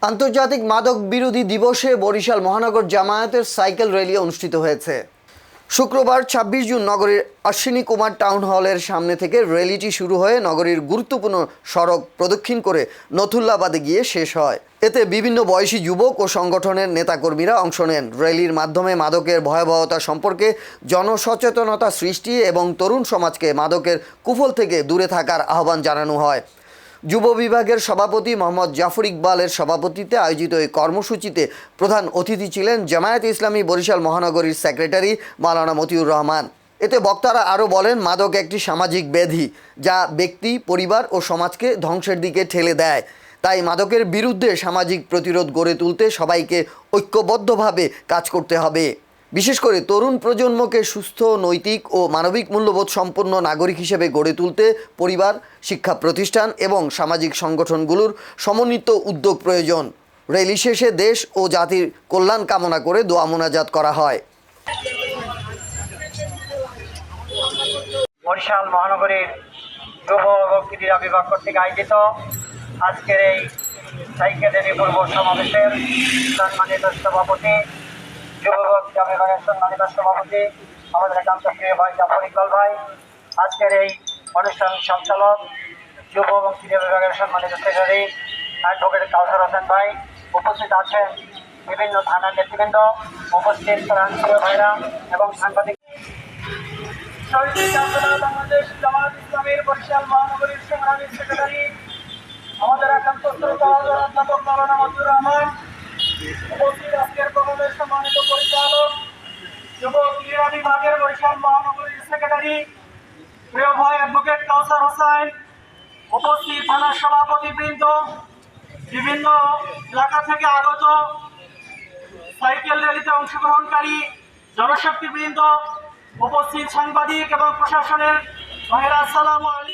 আন্তর্জাতিক মাদক বিরোধী দিবসে বরিশাল মহানগর জামায়াতের সাইকেল র্যালি অনুষ্ঠিত হয়েছে। শুক্রবার ২৬ জুন নগরীর অশ্বিনী কুমার টাউন হলের সামনে থেকে র্যালিটি শুরু হয়ে নগরীর গুরুত্বপূর্ণ সড়ক প্রদক্ষিণ করে নথুল্লাবাদে গিয়ে শেষ হয়। এতে বিভিন্ন বয়সী যুবক ও সংগঠনের নেতাকর্মীরা অংশ নেন। র্যালির মাধ্যমে মাদকের ভয়াবহতা সম্পর্কে জনসচেতনতা সৃষ্টি এবং তরুণ সমাজকে মাদকের কুফল থেকে দূরে থাকার আহ্বান জানানো হয়। যুব বিভাগের সভাপতি মোহাম্মদ জাফর ইকবালের সভাপতিত্বে আয়োজিত এই কর্মসূচিতে প্রধান অতিথি ছিলেন জামায়াতে ইসলামী বরিশাল মহানগরীর সেক্রেটারি মাওলানা মতিউর রহমান। এতে বক্তারা আরও বলেন, মাদক একটি সামাজিক ব্যাধি যা ব্যক্তি, পরিবার ও সমাজকে ধ্বংসের দিকে ঠেলে দেয়। তাই মাদকের বিরুদ্ধে সামাজিক প্রতিরোধ গড়ে তুলতে সবাইকে ঐক্যবদ্ধভাবে কাজ করতে হবে। বিশেষ করে তরুণ প্রজন্মকে সুস্থ, নৈতিক ও মানবিক মূল্যবোধ সম্পন্ন নাগরিক হিসেবে গড়ে তুলতে পরিবার, শিক্ষা প্রতিষ্ঠান এবং সামাজিক সংগঠনগুলোর সমন্বিত উদ্যোগ প্রয়োজন। র্যালি শেষে দেশ ও জাতির কল্যাণ কামনা করে দোয়া মোনাজাত করা হয়। বরিশাল মহানগরীর যুব এবং ক্রীড়া বিভাগ কর্তৃক আয়োজিত আজকের এই সাইকেল র্যালি পূর্ব সমাবেশের সম্মানিত সভাপতি, যুবক বিভাগের সম্মানিত সভাপতি আমাদের একান্ত প্রিয় ভাই জাফর ইকবাল ভাই, আজকের এই অনুষ্ঠান সঞ্চালক যুব এবং ক্রীড়া বিভাগের সম্মানিত সেক্রেটারি অ্যাডভোকেট কাউসার হোসেন ভাই, উপস্থিত আছেন বিভিন্ন থানার নেতৃবৃন্দ, উপস্থিত প্রান্তীয় ভাইরা এবং সাংবাদিক। বাংলাদেশ জামায়াত ইসলামীর বরিশাল মহানগরীর সংগ্রামী সেক্রেটারি আমাদের একান্ত অধ্যাপক মাওলানা মতিউর রহমান, উপস্থিত আজকের প্রোগ্রামের সম্মানিত পরিচালক যুব ক্রীড়া বিভাগের বরিশাল মহানগরীর সেক্রেটারি প্রিয় ভাই অ্যাডভোকেট কাউসার হোসেন, উপস্থিত থানার সভাপতিবৃন্দ, বিভিন্ন এলাকা থেকে আগত সাইকেল র্যালিতে অংশগ্রহণকারী জনশক্তিবৃন্দ, উপস্থিত সাংবাদিক এবং প্রশাসনের ভাইরা, আসসালামু আলাইকুম।